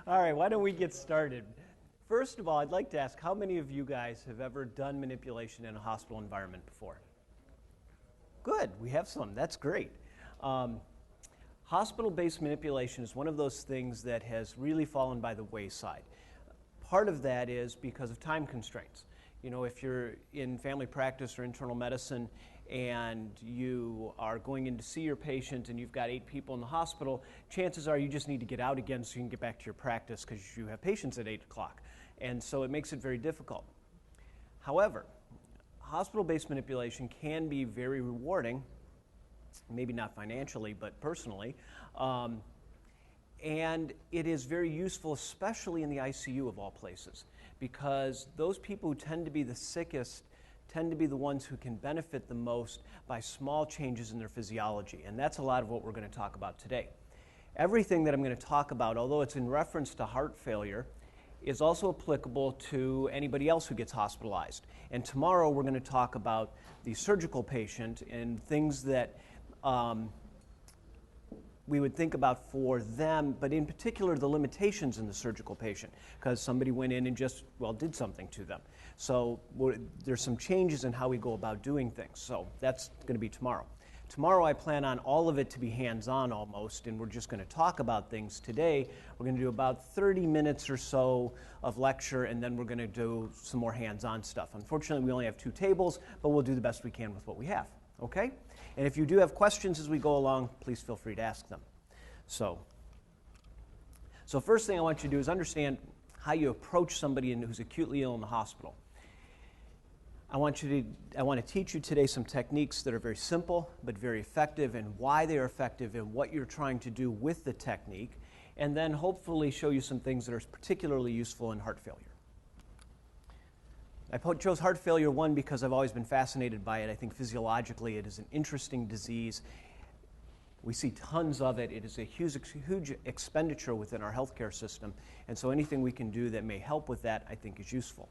All right, why don't we get started? First of all, I'd like to ask how many of you guys have ever done manipulation in a hospital environment before? Good, we have some. That's great. Hospital-based manipulation is one of those things that has really fallen by the wayside. Part of that is because of time constraints. You know, if you're in family practice or internal medicine and you are going in to see your patient and you've got 8 people in the hospital, chances are you just need to get out again so you can get back to your practice because you have patients at 8 o'clock. And so it makes it very difficult. However, hospital-based manipulation can be very rewarding, maybe not financially, but personally. And it is very useful, especially in the ICU of all places, because those people who tend to be the sickest tend to be the ones who can benefit the most by small changes in their physiology. And that's a lot of what we're going to talk about today. Everything that I'm going to talk about, although it's in reference to heart failure, is also applicable to anybody else who gets hospitalized. And tomorrow we're going to talk about the surgical patient and things that we would think about for them, but in particular the limitations in the surgical patient, because somebody went in and just, well, did something to them. So there's some changes in how we go about doing things. So that's going to be tomorrow. Tomorrow I plan on all of it to be hands-on almost, and we're just going to talk about things. Today we're going to do about 30 minutes or so of lecture, and then we're going to do some more hands-on stuff. Unfortunately, we only have 2 tables, but we'll do the best we can with what we have. Okay? And if you do have questions as we go along, please feel free to ask them. So first thing I want you to do is understand how you approach somebody who's acutely ill in the hospital. I want to teach you today some techniques that are very simple but very effective, and why they are effective and what you're trying to do with the technique, and then hopefully show you some things that are particularly useful in heart failure. I chose heart failure, one, because I've always been fascinated by it. I think physiologically it is an interesting disease. We see tons of it. It is a huge expenditure within our healthcare system, and so anything we can do that may help with that, I think, is useful.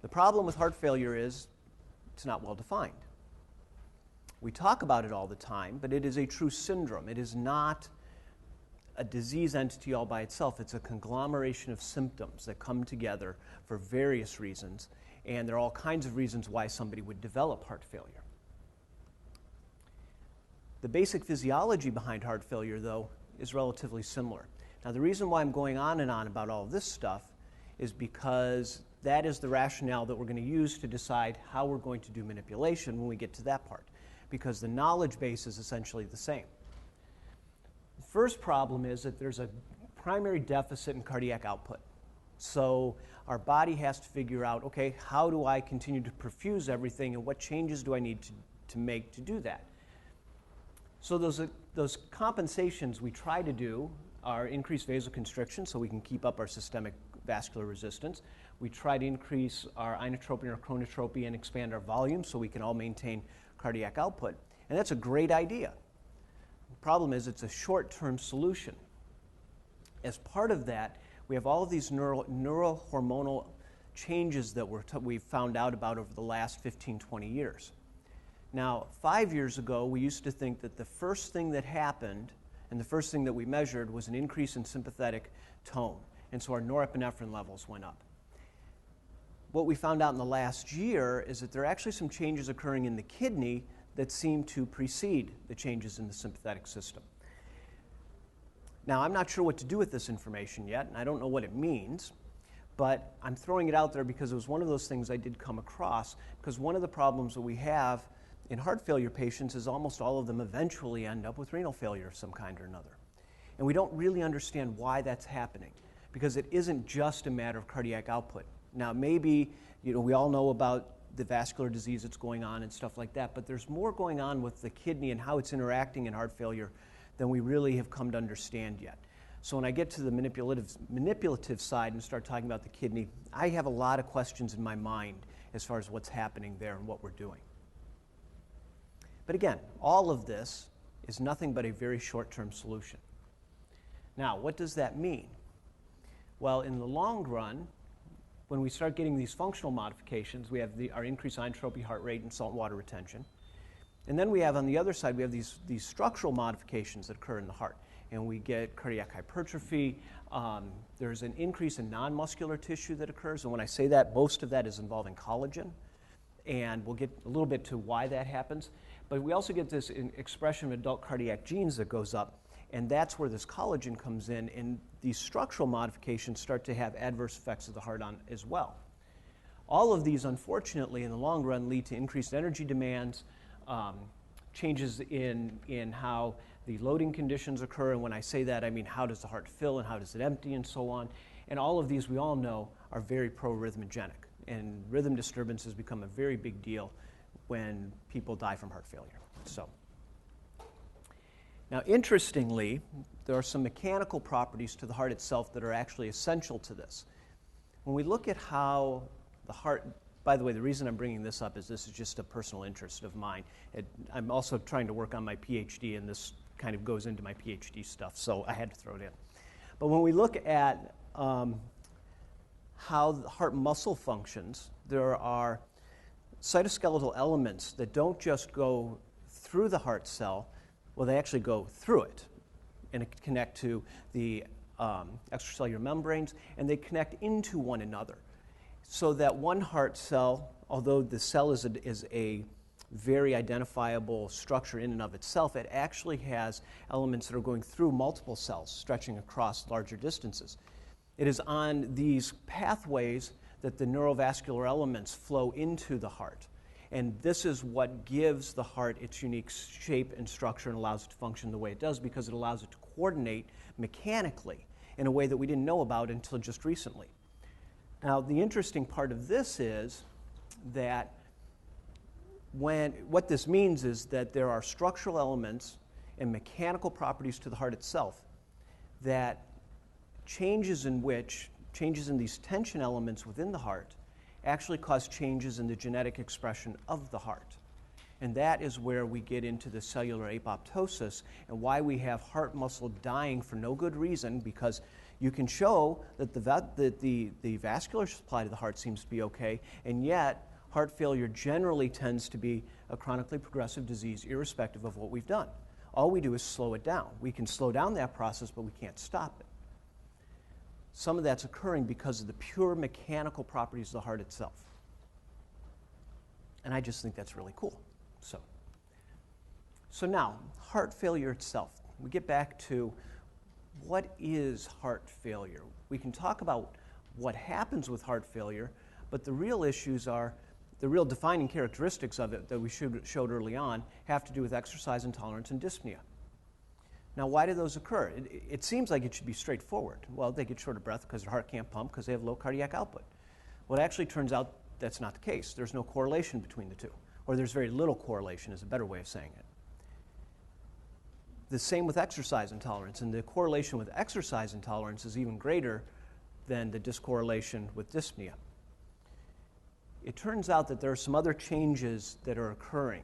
The problem with heart failure is it's not well defined. We talk about it all the time, but it is a true syndrome. It is not a disease entity all by itself. It's a conglomeration of symptoms that come together for various reasons, and there are all kinds of reasons why somebody would develop heart failure. The basic physiology behind heart failure, though, is relatively similar. Now, the reason why I'm going on and on about all this stuff is because that is the rationale that we're going to use to decide how we're going to do manipulation when we get to that part, because the knowledge base is essentially the same. The first problem is that there's a primary deficit in cardiac output. So our body has to figure out, okay, how do I continue to perfuse everything, and what changes do I need to make to do that? So those compensations we try to do are increase vasoconstriction so we can keep up our systemic vascular resistance. We try to increase our inotropy or chronotropy and expand our volume so we can all maintain cardiac output. And that's a great idea. The problem is it's a short-term solution. As part of that, we have all of these neurohormonal changes that we've found out about over the last 15, 20 years. Now, 5 years ago, we used to think that the first thing that happened and the first thing that we measured was an increase in sympathetic tone. And so our norepinephrine levels went up. What we found out in the last year is that there are actually some changes occurring in the kidney that seem to precede the changes in the sympathetic system. Now, I'm not sure what to do with this information yet, and I don't know what it means, but I'm throwing it out there because it was one of those things I did come across, because one of the problems that we have in heart failure patients is almost all of them eventually end up with renal failure of some kind or another. And we don't really understand why that's happening, because it isn't just a matter of cardiac output. Now, maybe, we all know about the vascular disease that's going on and stuff like that, but there's more going on with the kidney and how it's interacting in heart failure than we really have come to understand yet. So when I get to the manipulative side and start talking about the kidney, I have a lot of questions in my mind as far as what's happening there and what we're doing. But again, all of this is nothing but a very short-term solution. Now, what does that mean? Well, in the long run, when we start getting these functional modifications, we have our increased inotropy, heart rate, and salt and water retention. And then we have, on the other side, we have these structural modifications that occur in the heart. and we get cardiac hypertrophy. There's an increase in non-muscular tissue that occurs, and when I say that, most of that is involving collagen, and we'll get a little bit to why that happens. But we also get this expression of adult cardiac genes that goes up, and that's where this collagen comes in, and these structural modifications start to have adverse effects of the heart on as well. All of these, unfortunately, in the long run, lead to increased energy demands, changes in how the loading conditions occur, and when I say that, I mean how does the heart fill and how does it empty and so on. And all of these, we all know, are very pro-rhythmogenic, and rhythm disturbances become a very big deal when people die from heart failure. So, now interestingly, there are some mechanical properties to the heart itself that are actually essential to this. When we look at how the heart, by the way, the reason I'm bringing this up is this is just a personal interest of mine. I'm also trying to work on my PhD, and this kind of goes into my PhD stuff, so I had to throw it in. But when we look at how the heart muscle functions, there are cytoskeletal elements that don't just go through the heart cell, well, they actually go through it and connect to the extracellular membranes, and they connect into one another. So that one heart cell, although the cell is a very identifiable structure in and of itself, it actually has elements that are going through multiple cells, stretching across larger distances. It is on these pathways that the neurovascular elements flow into the heart. And this is what gives the heart its unique shape and structure and allows it to function the way it does, because it allows it to coordinate mechanically in a way that we didn't know about until just recently. Now, the interesting part of this is that what this means is that there are structural elements and mechanical properties to the heart itself that changes in these tension elements within the heart actually cause changes in the genetic expression of the heart. And that is where we get into the cellular apoptosis and why we have heart muscle dying for no good reason, because you can show that the vascular supply to the heart seems to be okay, and yet heart failure generally tends to be a chronically progressive disease irrespective of what we've done. All we do is slow it down. We can slow down that process, but we can't stop it. Some of that's occurring because of the pure mechanical properties of the heart itself. And I just think that's really cool. So now, heart failure itself. We get back to what is heart failure? We can talk about what happens with heart failure, but the real issues are, the real defining characteristics of it that we showed early on have to do with exercise intolerance and dyspnea. Now, why do those occur? It seems like it should be straightforward. Well, they get short of breath because their heart can't pump because they have low cardiac output. Well, it actually turns out that's not the case. There's no correlation between the two, or there's very little correlation is a better way of saying it. The same with exercise intolerance, and the correlation with exercise intolerance is even greater than the discorrelation with dyspnea. It turns out that there are some other changes that are occurring,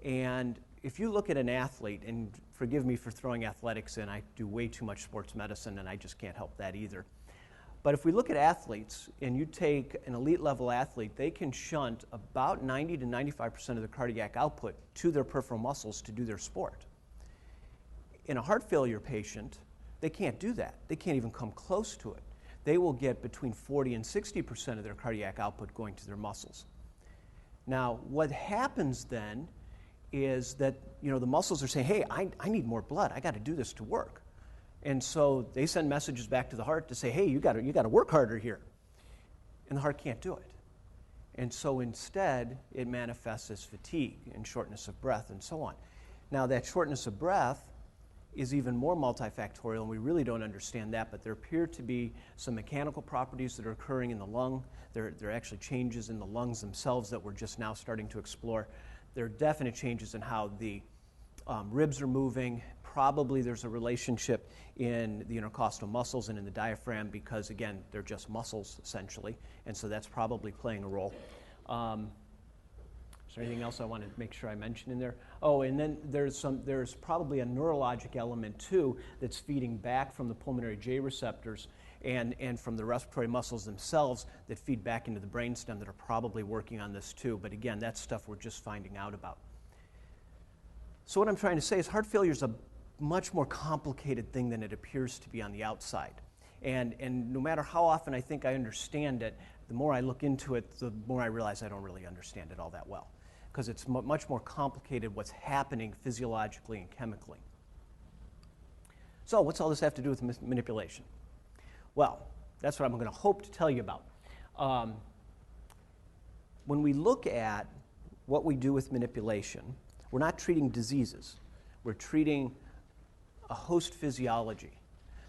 and if you look at an athlete, and forgive me for throwing athletics in, I do way too much sports medicine and I just can't help that either. But if we look at athletes and you take an elite level athlete, they can shunt about 90 to 95% of their cardiac output to their peripheral muscles to do their sport. In a heart failure patient, they can't do that. They can't even come close to it. They will get between 40 and 60% of their cardiac output going to their muscles. Now, what happens then is that the muscles are saying, hey, I need more blood. I got to do this to work. And so they send messages back to the heart to say, hey, you got to work harder here. And the heart can't do it. And so instead, it manifests as fatigue and shortness of breath and so on. Now, that shortness of breath is even more multifactorial, and we really don't understand that, but there appear to be some mechanical properties that are occurring in the lung. There are actually changes in the lungs themselves that we're just now starting to explore. There are definite changes in how the ribs are moving. Probably there's a relationship in the intercostal muscles and in the diaphragm because, again, they're just muscles, essentially, and so that's probably playing a role. Is there anything else I want to make sure I mention in there? Oh, and then there's probably a neurologic element, too, that's feeding back from the pulmonary J receptors and from the respiratory muscles themselves that feed back into the brainstem that are probably working on this, too. But again, that's stuff we're just finding out about. So what I'm trying to say is heart failure is a much more complicated thing than it appears to be on the outside. And no matter how often I think I understand it, the more I look into it, the more I realize I don't really understand it all that well, because it's much more complicated what's happening physiologically and chemically. So what's all this have to do with manipulation? Well, that's what I'm going to hope to tell you about. When we look at what we do with manipulation, we're not treating diseases. We're treating a host physiology,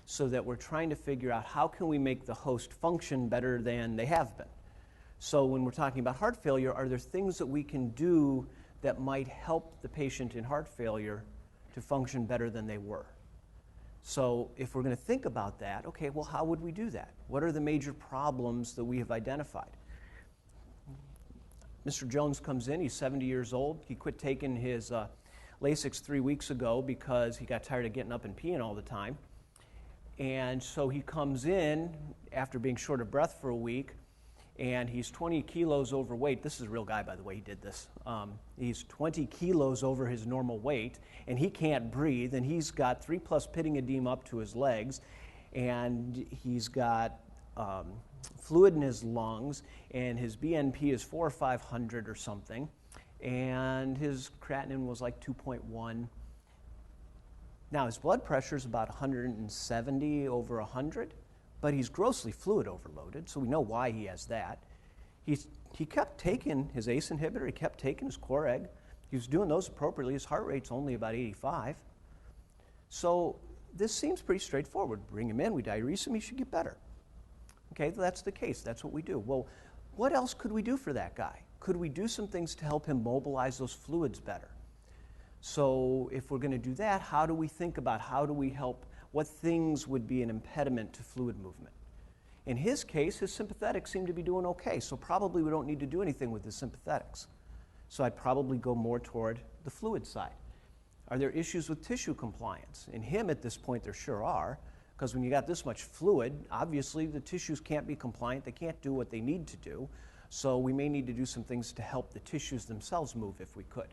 so that we're trying to figure out how can we make the host function better than they have been. So when we're talking about heart failure, are there things that we can do that might help the patient in heart failure to function better than they were? So if we're going to think about that, okay, well, how would we do that? What are the major problems that we have identified? Mr. Jones comes in, he's 70 years old. He quit taking his Lasix 3 weeks ago because he got tired of getting up and peeing all the time. And so he comes in after being short of breath for a week, and he's 20 kilos overweight. This is a real guy, by the way, he did this. He's 20 kilos over his normal weight, and he can't breathe, and he's got 3+ pitting edema up to his legs, and he's got fluid in his lungs, and his BNP is 400 or 500 or something, and his creatinine was like 2.1. Now, his blood pressure is about 170 over 100, but he's grossly fluid overloaded, so we know why he has that. He kept taking his ACE inhibitor, he kept taking his Coreg. He was doing those appropriately. His heart rate's only about 85. So this seems pretty straightforward. Bring him in, we diurese him, he should get better. Okay, that's the case. That's what we do. Well, what else could we do for that guy? Could we do some things to help him mobilize those fluids better? So if we're going to do that, how do we think about how do we help, what things would be an impediment to fluid movement? In his case, his sympathetics seem to be doing okay, so probably we don't need to do anything with his sympathetics. So I'd probably go more toward the fluid side. Are there issues with tissue compliance? In him at this point there sure are, because when you got this much fluid, obviously the tissues can't be compliant, they can't do what they need to do, so we may need to do some things to help the tissues themselves move if we could.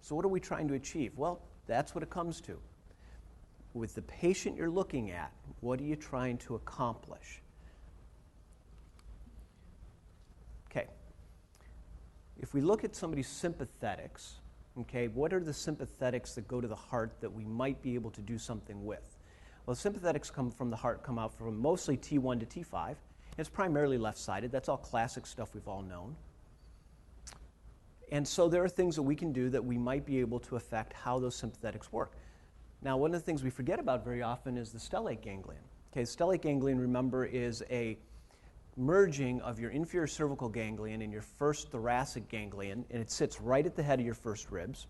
So what are we trying to achieve? Well, that's what it comes to. With the patient you're looking at, what are you trying to accomplish? Okay. If we look at somebody's sympathetics, okay, what are the sympathetics that go to the heart that we might be able to do something with? Well, the sympathetics come from the heart, come out from mostly T1 to T5. It's primarily left-sided. That's all classic stuff we've all known. And so there are things that we can do that we might be able to affect how those sympathetics work. Now, one of the things we forget about very often is the stellate ganglion. Okay, the stellate ganglion, remember, is a merging of your inferior cervical ganglion and your first thoracic ganglion, and it sits right at the head of your first ribs.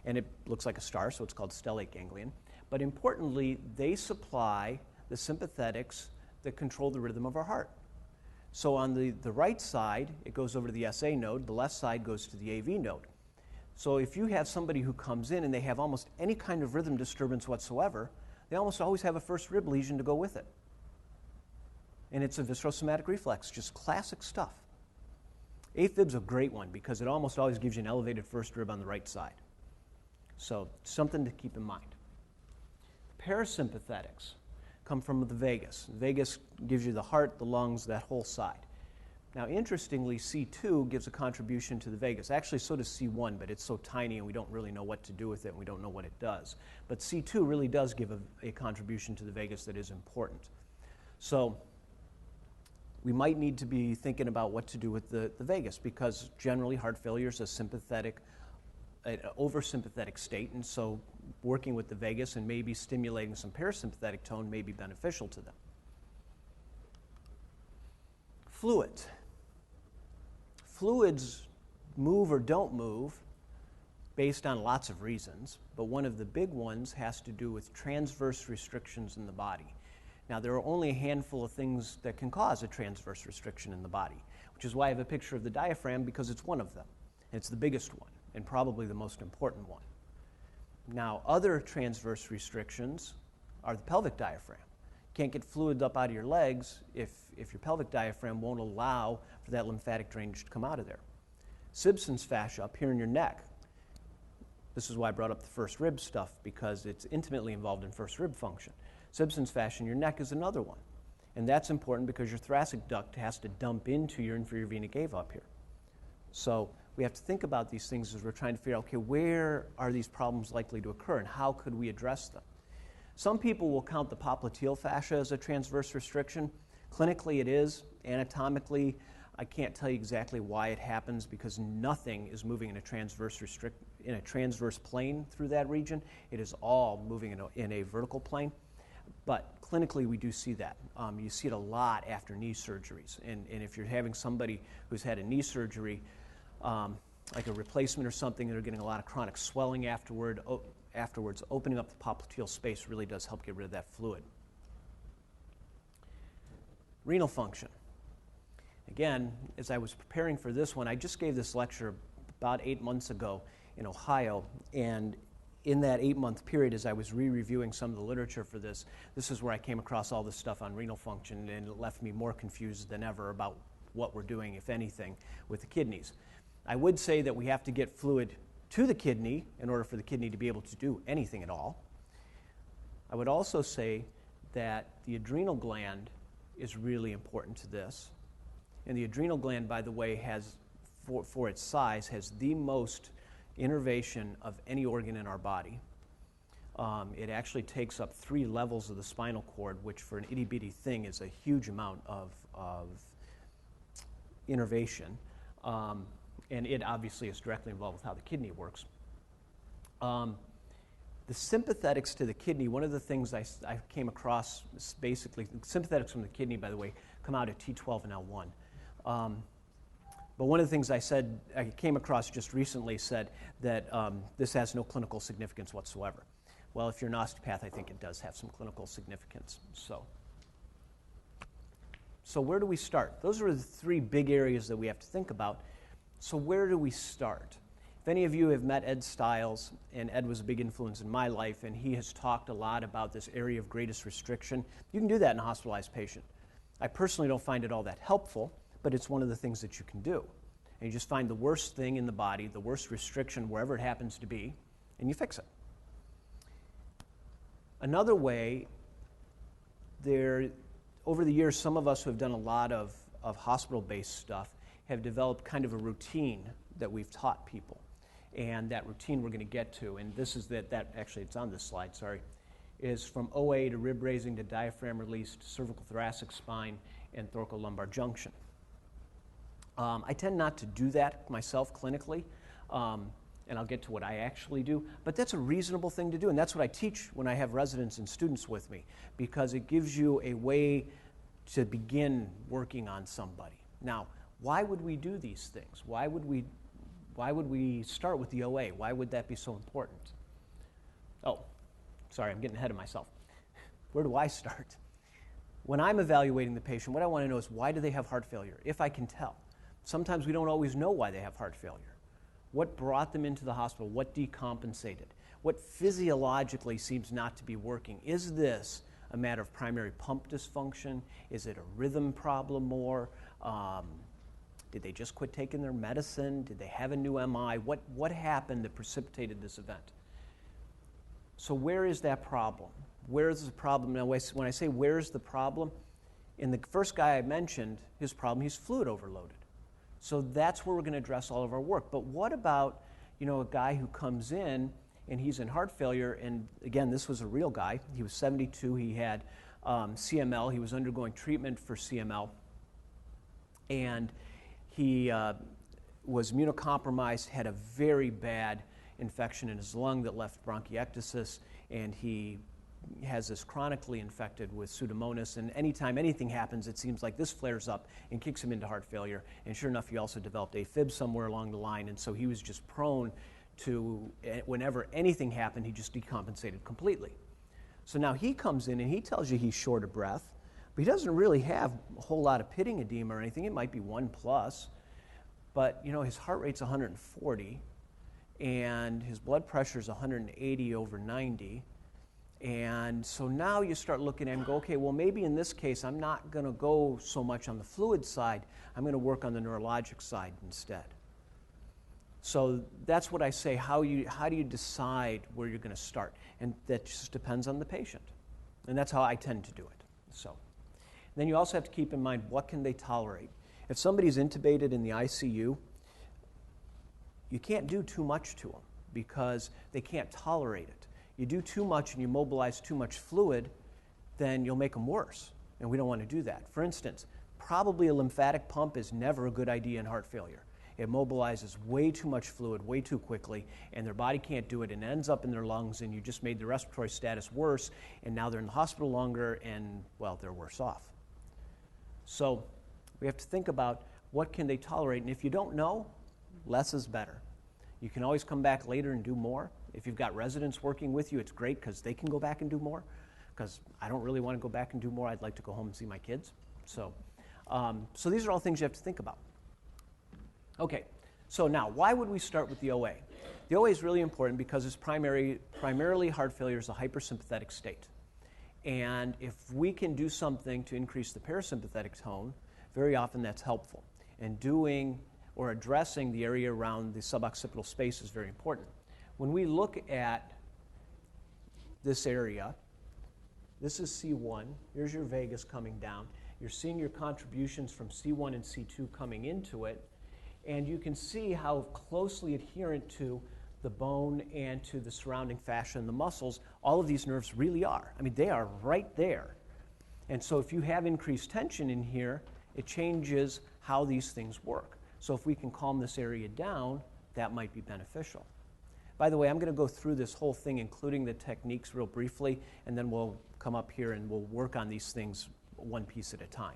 And it looks like a star, so it's called stellate ganglion. But importantly, they supply the sympathetics that control the rhythm of our heart. So on the right side, it goes over to the SA node. The left side goes to the AV node. So if you have somebody who comes in and they have almost any kind of rhythm disturbance whatsoever, they almost always have a first rib lesion to go with it. And it's a viscerosomatic reflex, just classic stuff. AFib's a great one because it almost always gives you an elevated first rib on the right side. So something to keep in mind. Parasympathetics come from the vagus. The vagus gives you the heart, the lungs, that whole side. Now, interestingly, C2 gives a contribution to the vagus. Actually, so does C1, but it's so tiny and we don't really know what to do with it and we don't know what it does. But C2 really does give a contribution to the vagus that is important. So we might need to be thinking about what to do with the vagus because generally heart failure is a sympathetic, an oversympathetic state, and so working with the vagus and maybe stimulating some parasympathetic tone may be beneficial to them. Fluids. Fluids move or don't move based on lots of reasons, but one of the big ones has to do with transverse restrictions in the body. Now, there are only a handful of things that can cause a transverse restriction in the body, which is why I have a picture of the diaphragm because it's one of them. And it's the biggest one and probably the most important one. Now, other transverse restrictions are the pelvic diaphragm. You can't get fluid up out of your legs if your pelvic diaphragm won't allow for that lymphatic drainage to come out of there. Simpson's fascia up here in your neck. This is why I brought up the first rib stuff, because it's intimately involved in first rib function. Simpson's fascia in your neck is another one. And that's important because your thoracic duct has to dump into your inferior vena cava up here. So we have to think about these things as we're trying to figure out, okay, where are these problems likely to occur and how could we address them? Some people will count the popliteal fascia as a transverse restriction. Clinically it is. Anatomically, I can't tell you exactly why it happens because nothing is moving in a transverse plane through that region. It is all moving in a vertical plane. But clinically, we do see that. You see it a lot after knee surgeries. And if you're having somebody who's had a knee surgery, like a replacement or something, and they're getting a lot of chronic swelling afterwards, opening up the popliteal space really does help get rid of that fluid. Renal function. Again, as I was preparing for this one, I just gave this lecture about 8 months ago in Ohio, and in that 8-month period, as I was re-reviewing some of the literature for this is where I came across all this stuff on renal function, and it left me more confused than ever about what we're doing, if anything, with the kidneys. I would say that we have to get fluid to the kidney in order for the kidney to be able to do anything at all. I would also say that the adrenal gland is really important to this. And the adrenal gland, by the way, has, for its size, has the most innervation of any organ in our body. It actually takes up 3 levels of the spinal cord, which for an itty-bitty thing is a huge amount of innervation. And it obviously is directly involved with how the kidney works. The sympathetics to the kidney, one of the things I came across is basically, sympathetics from the kidney, by the way, come out at T12 and L1. But one of the things I came across just recently said that this has no clinical significance whatsoever. Well, if you're an osteopath, I think it does have some clinical significance. So where do we start? Those are the 3 big areas that we have to think about. So where do we start? If any of you have met Ed Stiles, and Ed was a big influence in my life, and he has talked a lot about this area of greatest restriction, you can do that in a hospitalized patient. I personally don't find it all that helpful, but it's one of the things that you can do. And you just find the worst thing in the body, the worst restriction, wherever it happens to be, and you fix it. Another way, over the years, some of us who have done a lot of hospital-based stuff have developed kind of a routine that we've taught people. And that routine we're going to get to, and this is actually it's on this slide, sorry, is from OA to rib raising to diaphragm release to cervical thoracic spine and thoracolumbar junction. I tend not to do that myself clinically, and I'll get to what I actually do, but that's a reasonable thing to do, and that's what I teach when I have residents and students with me, because it gives you a way to begin working on somebody. Now, why would we do these things? Why would we start with the OA? Why would that be so important? Oh, sorry, I'm getting ahead of myself. Where do I start? When I'm evaluating the patient, what I want to know is why do they have heart failure, if I can tell. Sometimes we don't always know why they have heart failure. What brought them into the hospital? What decompensated? What physiologically seems not to be working? Is this a matter of primary pump dysfunction? Is it a rhythm problem more? Did they just quit taking their medicine? Did they have a new MI? What happened that precipitated this event? So where is that problem? Where is the problem? Now, when I say where's the problem, in the first guy I mentioned, his problem, he's fluid overloaded. So that's where we're going to address all of our work. But what about, a guy who comes in and he's in heart failure, and again, this was a real guy. He was 72. He had CML. He was undergoing treatment for CML. And he was immunocompromised, had a very bad infection in his lung that left bronchiectasis, and he has this chronically infected with Pseudomonas, and anytime anything happens, it seems like this flares up and kicks him into heart failure. And sure enough, he also developed AFib somewhere along the line, and so he was just prone to, whenever anything happened, he just decompensated completely. So now he comes in and he tells you he's short of breath, but he doesn't really have a whole lot of pitting edema or anything. It might be 1+, but his heart rate's 140, and his blood pressure is 180/90. And so now you start looking at him and go, okay, well, maybe in this case, I'm not going to go so much on the fluid side. I'm going to work on the neurologic side instead. So that's what I say, how do you decide where you're going to start? And that just depends on the patient. And that's how I tend to do it. So then you also have to keep in mind, what can they tolerate? If somebody's intubated in the ICU, you can't do too much to them because they can't tolerate it. You do too much and you mobilize too much fluid, then you'll make them worse. And we don't want to do that. For instance, probably a lymphatic pump is never a good idea in heart failure. It mobilizes way too much fluid way too quickly, and their body can't do it, and it ends up in their lungs, and you just made their respiratory status worse, and now they're in the hospital longer, and, well, they're worse off. So we have to think about what can they tolerate, and if you don't know, less is better. You can always come back later and do more. If you've got residents working with you, it's great because they can go back and do more, because I don't really want to go back and do more. I'd like to go home and see my kids. So these are all things you have to think about. Okay, so now, why would we start with the OA? The OA is really important because it's primarily heart failure is a hypersympathetic state. And if we can do something to increase the parasympathetic tone, very often that's helpful. And doing or addressing the area around the suboccipital space is very important. When we look at this area, this is C1. Here's your vagus coming down. You're seeing your contributions from C1 and C2 coming into it. And you can see how closely adherent to the bone and to the surrounding fascia and the muscles all of these nerves really are. I mean, they are right there. And so if you have increased tension in here, it changes how these things work. So if we can calm this area down, that might be beneficial. By the way, I'm going to go through this whole thing, including the techniques real briefly, and then we'll come up here and we'll work on these things one piece at a time.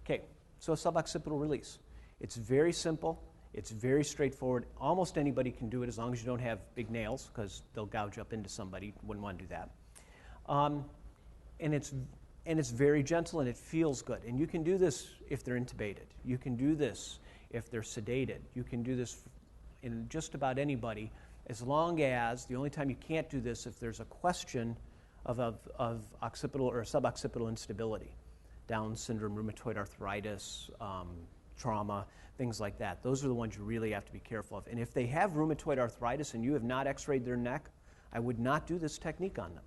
Okay. So suboccipital release. It's very simple. It's very straightforward. Almost anybody can do it as long as you don't have big nails, because they'll gouge up into somebody. Wouldn't want to do that. And it's very gentle and it feels good. And you can do this if they're intubated. You can do this if they're sedated. You can do this in just about anybody, as long as the only time you can't do this if there's a question of occipital or suboccipital instability. Down syndrome, rheumatoid arthritis, trauma, things like that. Those are the ones you really have to be careful of. And if they have rheumatoid arthritis and you have not x-rayed their neck, I would not do this technique on them.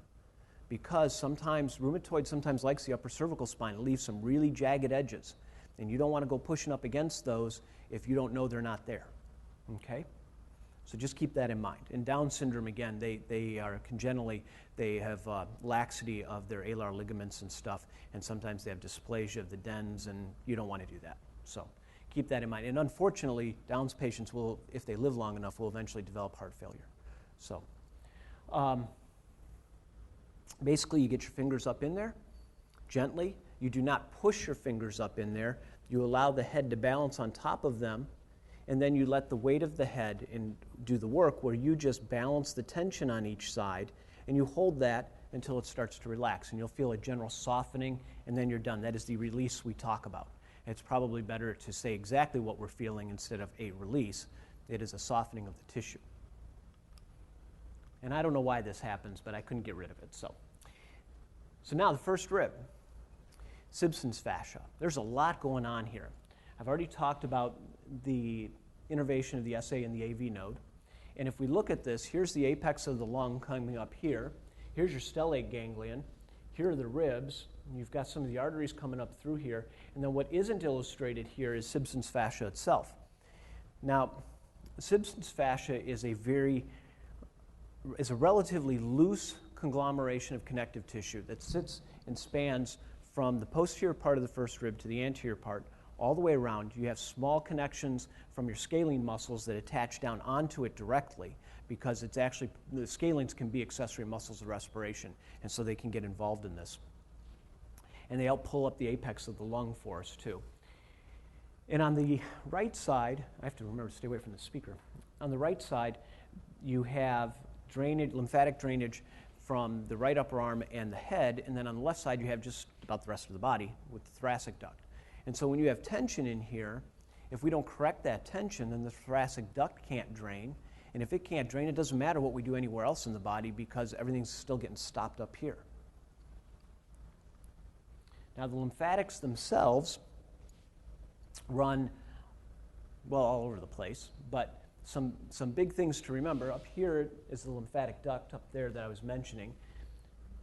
Because rheumatoid sometimes likes the upper cervical spine. It leaves some really jagged edges. And you don't want to go pushing up against those if you don't know they're not there. Okay? So just keep that in mind. In Down syndrome, again, they are congenitally, they have laxity of their alar ligaments and stuff, and sometimes they have dysplasia of the dens, and you don't want to do that. So keep that in mind. And unfortunately, Down's patients will, if they live long enough, will eventually develop heart failure. So basically, you get your fingers up in there gently. You do not push your fingers up in there. You allow the head to balance on top of them, and then you let the weight of the head do the work, where you just balance the tension on each side, and you hold that until it starts to relax, and you'll feel a general softening, and then you're done. That is the release we talk about. It's probably better to say exactly what we're feeling instead of a release. It is a softening of the tissue. And I don't know why this happens, but I couldn't get rid of it. So now the first rib, Simpson's fascia. There's a lot going on here. I've already talked about the innervation of the SA and the AV node. And if we look at this, here's the apex of the lung coming up here. Here's your stellate ganglion. Here are the ribs. And you've got some of the arteries coming up through here. And then what isn't illustrated here is Simpson's fascia itself. Now, Simpson's fascia is a relatively loose conglomeration of connective tissue that sits and spans from the posterior part of the first rib to the anterior part, all the way around. You have small connections from your scalene muscles that attach down onto it directly, because it's actually, the scalenes can be accessory muscles of respiration, and so they can get involved in this. And they help pull up the apex of the lung for us, too. And on the right side, I have to remember to stay away from the speaker. On the right side, you have drainage, lymphatic drainage from the right upper arm and the head, and then on the left side, you have just about the rest of the body with the thoracic duct. And so when you have tension in here, if we don't correct that tension, then the thoracic duct can't drain. And if it can't drain, it doesn't matter what we do anywhere else in the body, because everything's still getting stopped up here. Now, the lymphatics themselves run well, all over the place, but some big things to remember. Up here is the lymphatic duct up there that I was mentioning.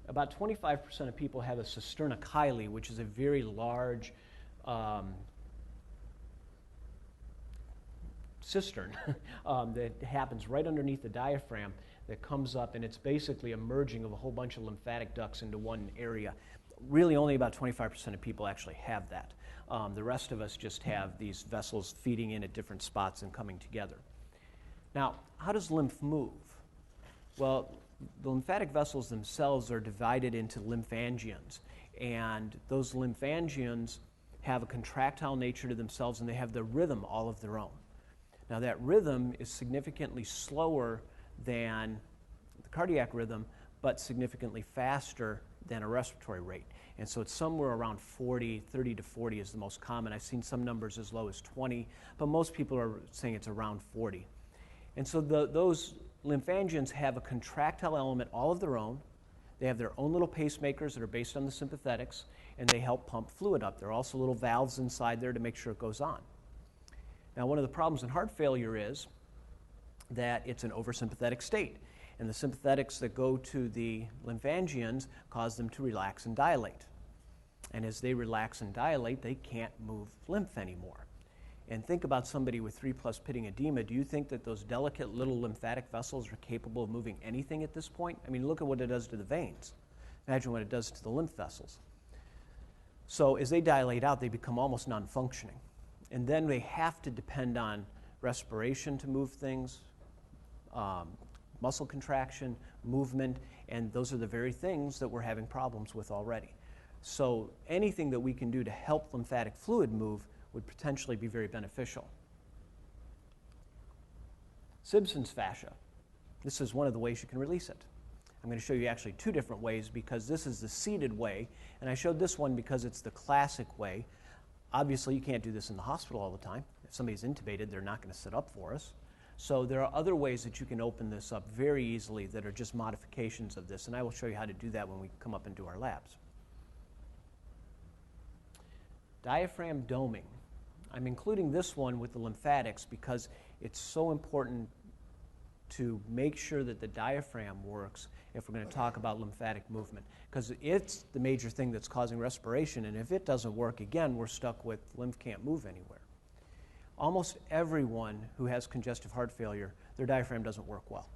About 25% of people have a cisterna chyli, which is a very large cistern that happens right underneath the diaphragm that comes up, and it's basically a merging of a whole bunch of lymphatic ducts into one area. Really only about 25% of people actually have that. The rest of us just have these vessels feeding in at different spots and coming together. Now, how does lymph move? Well, the lymphatic vessels themselves are divided into lymphangions, and those lymphangions have a contractile nature to themselves, and they have the rhythm all of their own. Now, that rhythm is significantly slower than the cardiac rhythm, but significantly faster than a respiratory rate. And so it's somewhere around 30 to 40 is the most common. I've seen some numbers as low as 20, but most people are saying it's around 40. And so those lymphangions have a contractile element all of their own. They have their own little pacemakers that are based on the sympathetics, and they help pump fluid up. There are also little valves inside there to make sure it goes on. Now, one of the problems in heart failure is that it's an oversympathetic state, and the sympathetics that go to the lymphangions cause them to relax and dilate. And as they relax and dilate, they can't move lymph anymore. And think about somebody with 3+ pitting edema. Do you think that those delicate little lymphatic vessels are capable of moving anything at this point? I mean, look at what it does to the veins. Imagine what it does to the lymph vessels. So as they dilate out, they become almost non-functioning. And then they have to depend on respiration to move things, muscle contraction, movement, and those are the very things that we're having problems with already. So anything that we can do to help lymphatic fluid move would potentially be very beneficial. Sibson's fascia. This is one of the ways you can release it. I'm going to show you actually two different ways because this is the seated way, and I showed this one because it's the classic way. Obviously, you can't do this in the hospital all the time. If somebody's intubated, they're not going to sit up for us. So there are other ways that you can open this up very easily that are just modifications of this, and I will show you how to do that when we come up and do our labs. Diaphragm doming. I'm including this one with the lymphatics because it's so important to make sure that the diaphragm works if we're going to talk about lymphatic movement, because it's the major thing that's causing respiration, and if it doesn't work, again, we're stuck with lymph can't move anywhere. Almost everyone who has congestive heart failure, their diaphragm doesn't work well.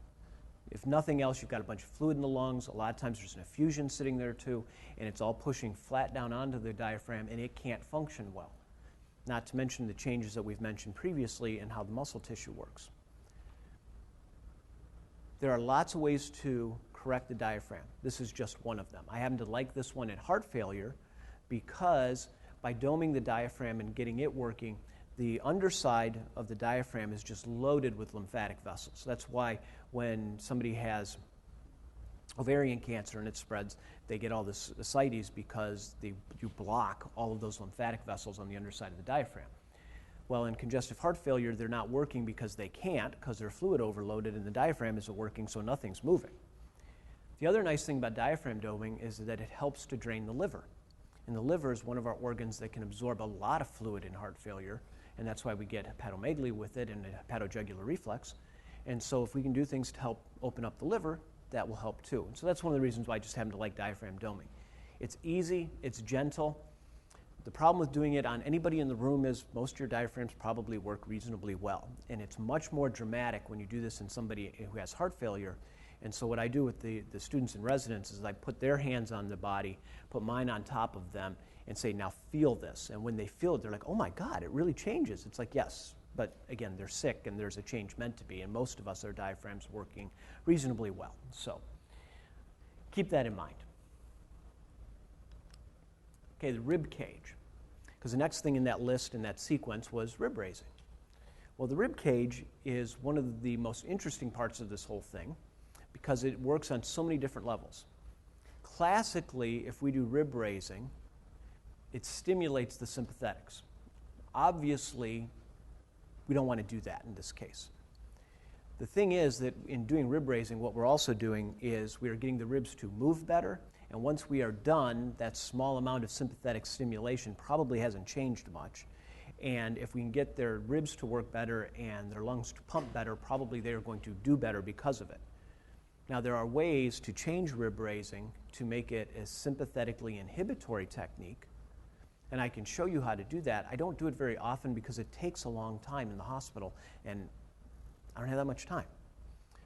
If nothing else, you've got a bunch of fluid in the lungs. A lot of times there's an effusion sitting there too, and it's all pushing flat down onto the diaphragm, and it can't function well. Not to mention the changes that we've mentioned previously in how the muscle tissue works. There are lots of ways to correct the diaphragm. This is just one of them. I happen to like this one in heart failure because by doming the diaphragm and getting it working, the underside of the diaphragm is just loaded with lymphatic vessels. That's why when somebody has ovarian cancer and it spreads, they get all this ascites because you block all of those lymphatic vessels on the underside of the diaphragm. Well, in congestive heart failure, they're not working because they can't, because they're fluid overloaded and the diaphragm isn't working, so nothing's moving. The other nice thing about diaphragm doming is that it helps to drain the liver. And the liver is one of our organs that can absorb a lot of fluid in heart failure, and that's why we get hepatomegaly with it and a hepatojugular reflex. And so if we can do things to help open up the liver, that will help too. And so that's one of the reasons why I just happen to like diaphragm doming. It's easy, it's gentle. The problem with doing it on anybody in the room is most of your diaphragms probably work reasonably well. And it's much more dramatic when you do this in somebody who has heart failure. And so what I do with the students in residence is I put their hands on the body, put mine on top of them, and say, now feel this. And when they feel it, they're like, oh my God, it really changes. It's like, yes, but again, they're sick and there's a change meant to be. And most of us, our diaphragms working reasonably well. So keep that in mind. Okay, the rib cage. Because the next thing in that list, in that sequence, was rib raising. Well, the rib cage is one of the most interesting parts of this whole thing because it works on so many different levels. Classically, if we do rib raising, it stimulates the sympathetics. Obviously, we don't want to do that in this case. The thing is that in doing rib raising, what we're also doing is we are getting the ribs to move better, and once we are done, that small amount of sympathetic stimulation probably hasn't changed much, And if we can get their ribs to work better and their lungs to pump better, probably they are going to do better because of it. Now, there are ways to change rib raising to make it a sympathetically inhibitory technique, and I can show you how to do that. I don't do it very often because it takes a long time in the hospital, and I don't have that much time.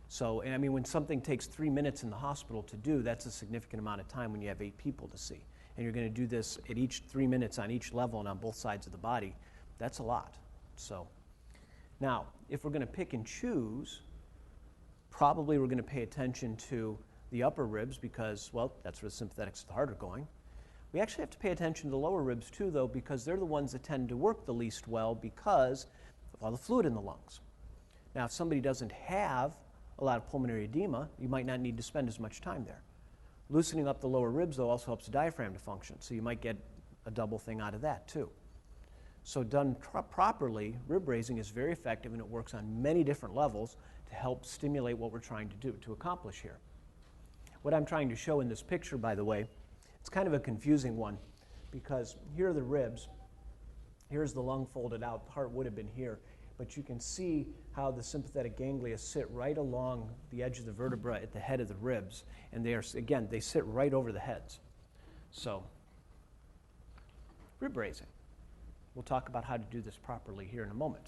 So, and I mean, when something takes 3 minutes in the hospital to do, that's a significant amount of time when you have 8 people to see. And you're going to do this at each 3 minutes on each level and on both sides of the body. That's a lot. So, now, if we're going to pick and choose, probably we're going to pay attention to the upper ribs because, well, that's where the sympathetics of the heart are going. We actually have to pay attention to the lower ribs too, though, because they're the ones that tend to work the least well because of all the fluid in the lungs. Now, if somebody doesn't have a lot of pulmonary edema, you might not need to spend as much time there. Loosening up the lower ribs, though, also helps the diaphragm to function, so you might get a double thing out of that, too. So done properly, rib raising is very effective, and it works on many different levels to help stimulate what we're trying to do, to accomplish here. What I'm trying to show in this picture, by the way, it's kind of a confusing one, because here are the ribs. Here's the lung folded out. The heart would have been here. But you can see how the sympathetic ganglia sit right along the edge of the vertebra at the head of the ribs. And they are, again, they sit right over the heads. So, rib raising. We'll talk about how to do this properly here in a moment.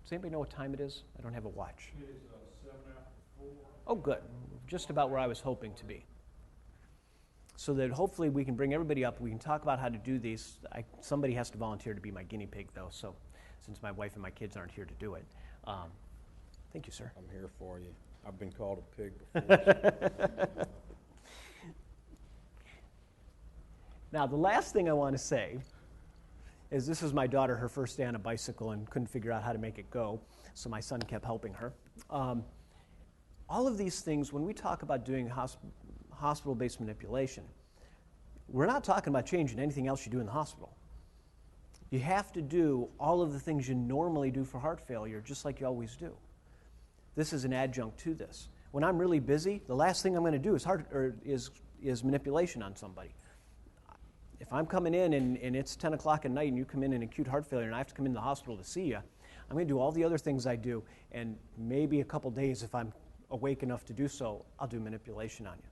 Does anybody know what time it is? I don't have a watch. It is 7 after 4. Oh, good. Just about where I was hoping to be. So that hopefully we can bring everybody up. We can talk about how to do these. Somebody has to volunteer to be my guinea pig, though, so since my wife and my kids aren't here to do it. Thank you, sir. I'm here for you. I've been called a pig before. Now, the last thing I want to say is this is my daughter, her first day on a bicycle, and couldn't figure out how to make it go, so my son kept helping her. All of these things, when we talk about doing hospital-based manipulation, we're not talking about changing anything else you do in the hospital. You have to do all of the things you normally do for heart failure, just like you always do. This is an adjunct to this. When I'm really busy, the last thing I'm going to do is manipulation on somebody. If I'm coming in and it's 10 o'clock at night and you come in acute heart failure and I have to come in the hospital to see you, I'm going to do all the other things I do, and maybe a couple days if I'm awake enough to do so, I'll do manipulation on you.